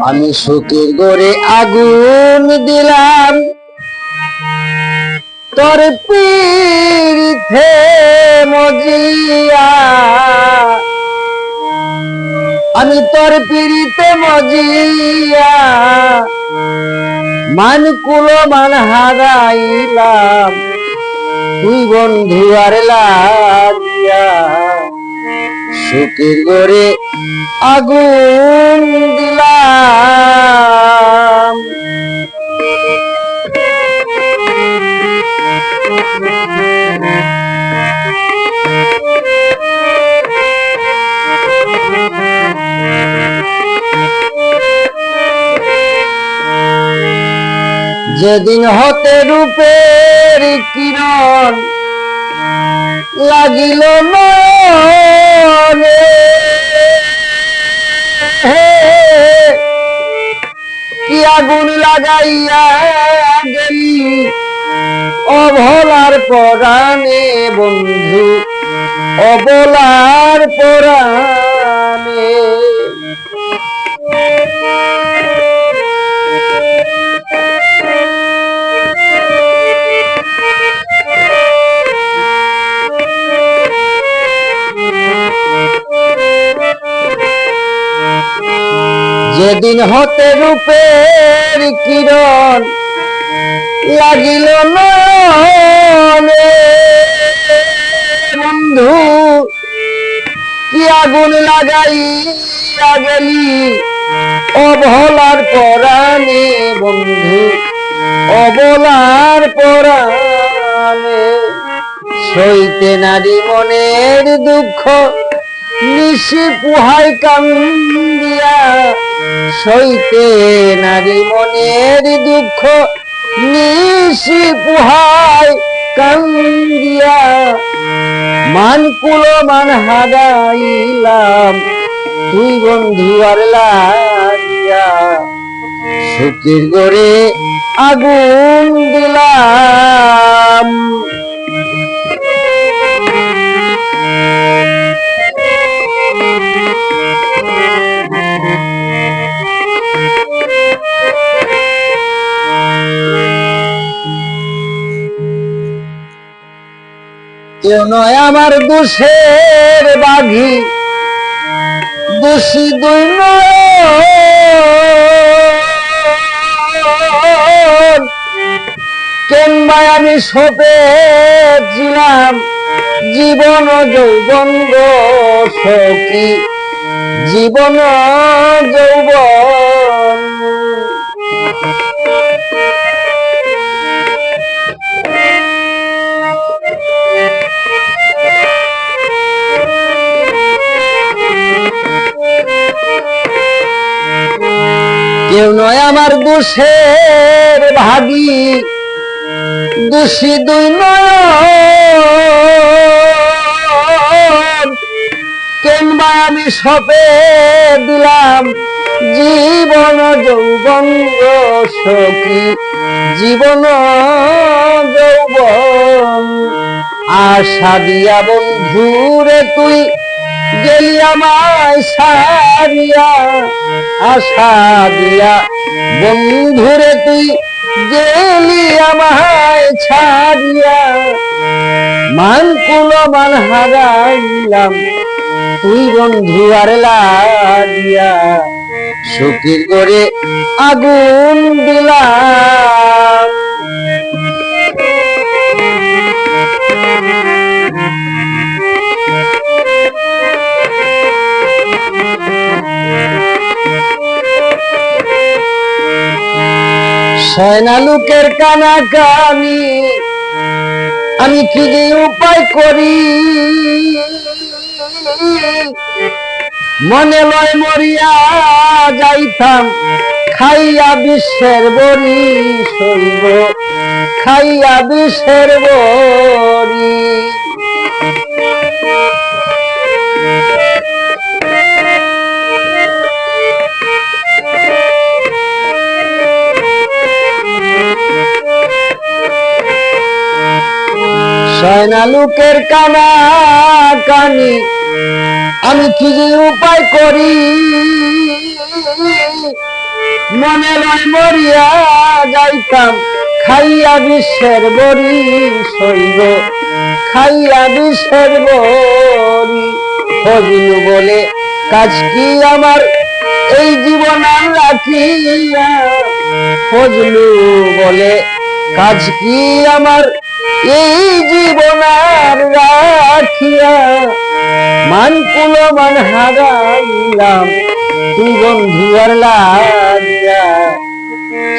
আমি সুখের গড়ে আগুন দিলাম তোর পীড়িতে মজিয়া, আমি তোর পীড়িতে মজিয়া মান কুলো মান হারাইলাম, তুই বন্ধু আর লাগিয়া সুখের গড়ে আগুন দিলাম। যেদিন হতে রূপের কিরণ লাগিল নয়নে, কি আগুন লাগাইয়া গেলি অবলার পরাণে বন্ধু, অবলার পরাণে। যেদিন হতে রূপের কিরণ লাগিল নয়নে বন্ধু, কি আগুন লাগাইয়া গেলি অবলার পরাণে বন্ধু, অবলার পরাণে। সইতে নারী মনের দুঃখ নিশি পুহাই কান্দিয়া, সইতে নারী মনের দুঃখ নিশি পুহাই কান্দিয়া মান কুলো মান হারাইলাম, তুই বন্ধু আর লাগিয়া সুখের গড়ে আগুন দিলাম। কেউ নয় আমার দোষের বাঘি, দোষী দুই নয়ন, কিংবা আমি সপেছিলাম জীবন যৌবন গো সখী, জীবন যৌবন। কেউ নয় আমার দোষের ভাগী, দোষী দুই নয়ন, কিংবা আমি সপে দিলাম জীবন যৌবন গো সখী, জীবন যৌবন। আশা দিয়া বন্ধুরে তুই গেলি আমায় সারিয়া, আশা দিয়া বন্ধুরে তুই গেলি আমায় ছাড়িয়া মান কুলো মান হারাইলাম, তুই বন্ধু আর লাগিয়া সুখের গড়ে আগুন দিলাম। সয়না লোকের কানাকানি আমি কি যে উপায় করি, মনে লয় মরিয়া যাইতাম খাইয়া বিশ্বের বড়ি, শৈব খাইয়া বিশ্বের বড়ি। সয়না লোকের কানাকানি আমি কি যে উপায় করি, মনে লয় মরিয়া যাইতাম খাইয়া বিশ্বের বড়ি সইব খাইয়া বিশ্বের বড়ি। ফজলু বলে কাজ কি আমার এই জীবন আর রাখিয়া, ফজলু বলে কাজ কি আমার এই জীবন আর রাখিয়া, মান কুলো মান হারাইলাম তুই বন্ধু আর লাগিয়া,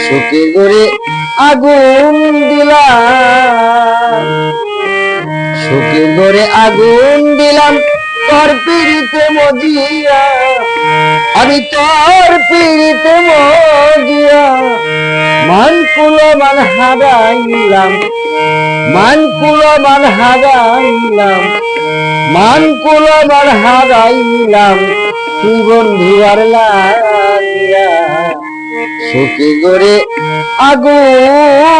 সুখে করে আগুন দিলাম সুখে করে আগুন দিলাম তোর পিড়িতে মজিয়া, আমি তোর পিড়িতে মজিয়া, মান কুলো মান হারাইলাম মান কুলো মান হারাইলাম মান কুলো মান হারাইলাম তুই বন্ধু আর লাগিয়া, সুখে করে আগুন